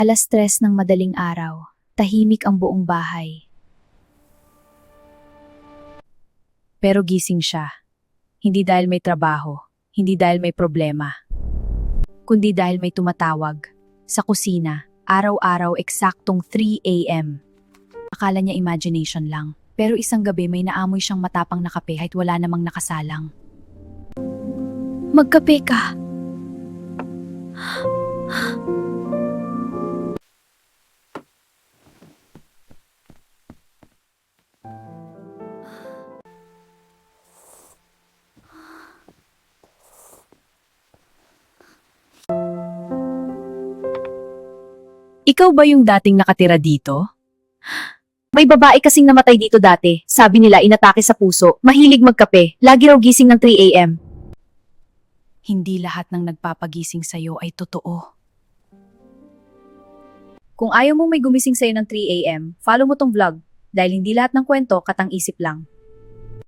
3:00 ng madaling araw, tahimik ang buong bahay. Pero gising siya. Hindi dahil may trabaho, hindi dahil may problema, kundi dahil may tumatawag. Sa kusina, araw-araw eksaktong 3 a.m. Akala niya imagination lang. Pero isang gabi may naamoy siyang matapang na kape kahit wala namang nakasalang. Magkape ka! Ikaw ba yung dating nakatira dito? May babae kasing namatay dito dati. Sabi nila inatake sa puso, mahilig magkape, lagi raw gising ng 3 a.m. Hindi lahat ng nagpapagising sa'yo ay totoo. Kung ayaw mong may gumising sa'yo ng 3 a.m., follow mo tong vlog. Dahil hindi lahat ng kwento katang isip lang.